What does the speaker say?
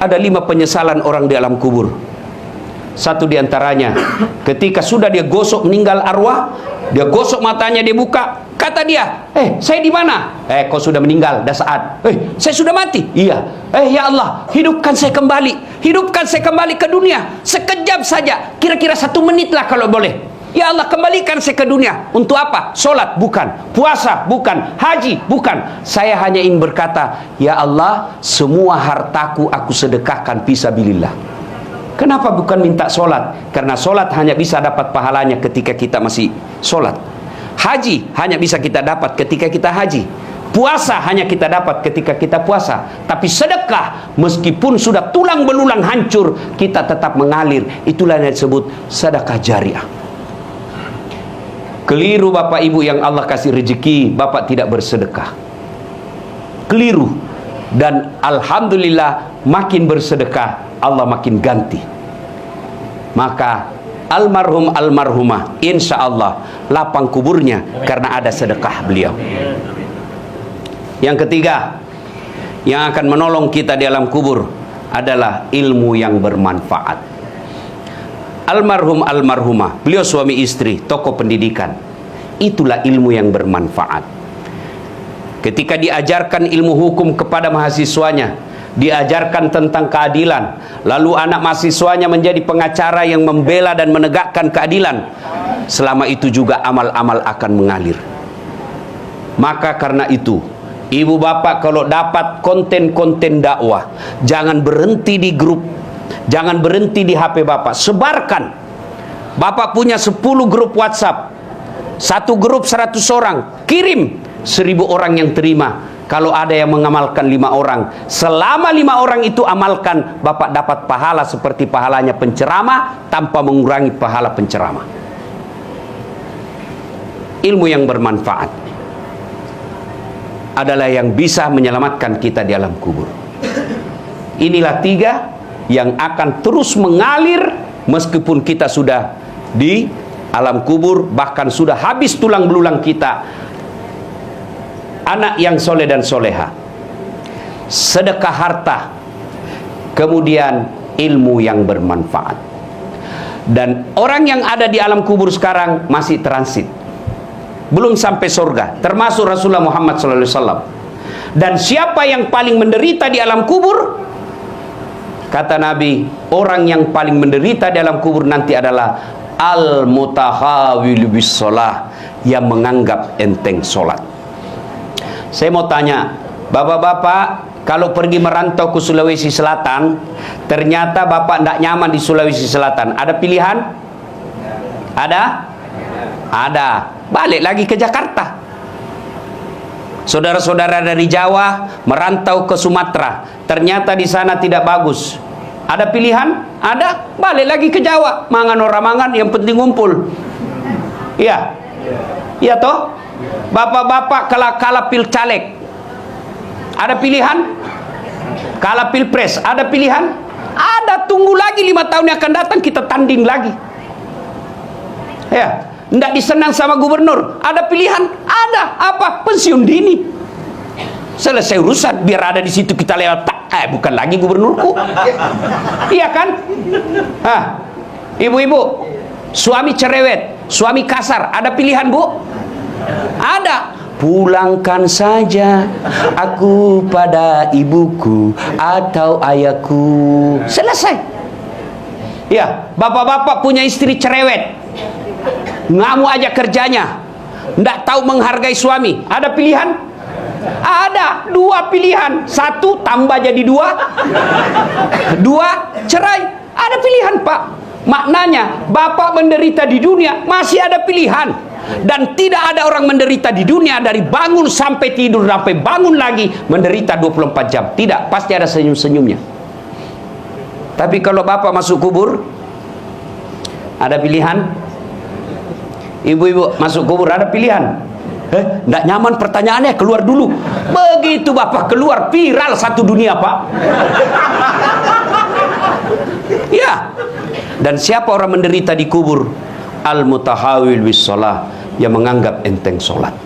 ada 5 penyesalan orang di alam kubur. Satu diantaranya, ketika sudah dia gosok meninggal arwah, dia gosok matanya, dia buka, kata dia, saya di mana? Kau sudah meninggal, dah saat. Saya sudah mati. Iya. Ya Allah, hidupkan saya kembali ke dunia sekejap saja, kira-kira 1 menit lah kalau boleh. Ya Allah, kembalikan saya ke dunia. Untuk apa? Solat bukan, puasa bukan, haji bukan. Saya hanya ingin berkata, ya Allah, semua hartaku aku sedekahkan fisabilillah. Kenapa bukan minta solat? Karena solat hanya bisa dapat pahalanya ketika kita masih solat. Haji hanya bisa kita dapat ketika kita haji. Puasa hanya kita dapat ketika kita puasa. Tapi sedekah, meskipun sudah tulang belulang hancur, kita tetap mengalir. Itulah yang disebut sedekah jariah. Keliru Bapak Ibu yang Allah kasih rezeki, Bapak tidak bersedekah. Keliru. Dan Alhamdulillah, makin bersedekah, Allah makin ganti. Maka almarhum almarhumah, insya Allah lapang kuburnya karena ada sedekah beliau. Yang ketiga, yang akan menolong kita di alam kubur adalah ilmu yang bermanfaat. Almarhum almarhumah, beliau suami istri, tokoh pendidikan. Itulah ilmu yang bermanfaat. Ketika diajarkan ilmu hukum kepada mahasiswanya, diajarkan tentang keadilan, lalu anak mahasiswanya menjadi pengacara yang membela dan menegakkan keadilan, selama itu juga amal-amal akan mengalir. Maka karena itu, ibu bapak kalau dapat konten-konten dakwah, jangan berhenti di grup, jangan berhenti di HP bapak, sebarkan. Bapak punya 10 grup WhatsApp, satu grup 100 orang, kirim, 1000 orang yang terima. Kalau ada yang mengamalkan 5 orang, selama 5 orang itu amalkan, Bapak dapat pahala seperti pahalanya penceramah tanpa mengurangi pahala penceramah. Ilmu yang bermanfaat adalah yang bisa menyelamatkan kita di alam kubur. Inilah 3 yang akan terus mengalir meskipun kita sudah di alam kubur, bahkan sudah habis tulang belulang kita. Anak yang soleh dan soleha, sedekah harta, kemudian ilmu yang bermanfaat. Dan orang yang ada di alam kubur sekarang masih transit, belum sampai surga, termasuk Rasulullah Muhammad SAW. Dan siapa yang paling menderita di alam kubur? Kata Nabi, orang yang paling menderita di alam kubur nanti adalah al-mutahawil bis sholah, yang menganggap enteng sholat. Saya mau tanya, bapak-bapak, kalau pergi merantau ke Sulawesi Selatan, ternyata bapak tidak nyaman di Sulawesi Selatan, ada pilihan? Ada? Ada. Balik lagi ke Jakarta. Saudara-saudara dari Jawa merantau ke Sumatera, ternyata di sana tidak bagus. Ada pilihan? Ada. Balik lagi ke Jawa. Mangan orang mangan, yang penting ngumpul. Iya. Iya toh? Bapak-bapak kalah pil caleg, ada pilihan? Kalah pilpres, ada pilihan? Ada. Tunggu lagi 5 tahun yang akan datang, kita tanding lagi. Ya, tidak disenang sama gubernur, ada pilihan? Ada. Apa? Pensiun dini. Selesai urusan, biar ada di situ kita lewat. Bukan lagi gubernurku. Iya kan? Ibu-ibu, suami cerewet, suami kasar, ada pilihan bu? Ada. Pulangkan saja aku pada ibuku atau ayahku. Selesai. Ya, bapak-bapak punya istri cerewet, ngamuk aja kerjanya, ndak tahu menghargai suami. Ada pilihan? Ada. 2 pilihan. 1 tambah jadi 2, 2 cerai. Ada pilihan pak. Maknanya bapak menderita di dunia masih ada pilihan. Dan tidak ada orang menderita di dunia dari bangun sampai tidur sampai bangun lagi menderita 24 jam. Tidak, pasti ada senyum-senyumnya. Tapi kalau bapak masuk kubur, ada pilihan? Ibu-ibu masuk kubur, ada pilihan? Nggak nyaman pertanyaannya, keluar dulu. Begitu bapak keluar, viral satu dunia pak. Ya. Dan siapa orang menderita di kubur? Al-mutahawil bis sholah, yang menganggap enteng sholat.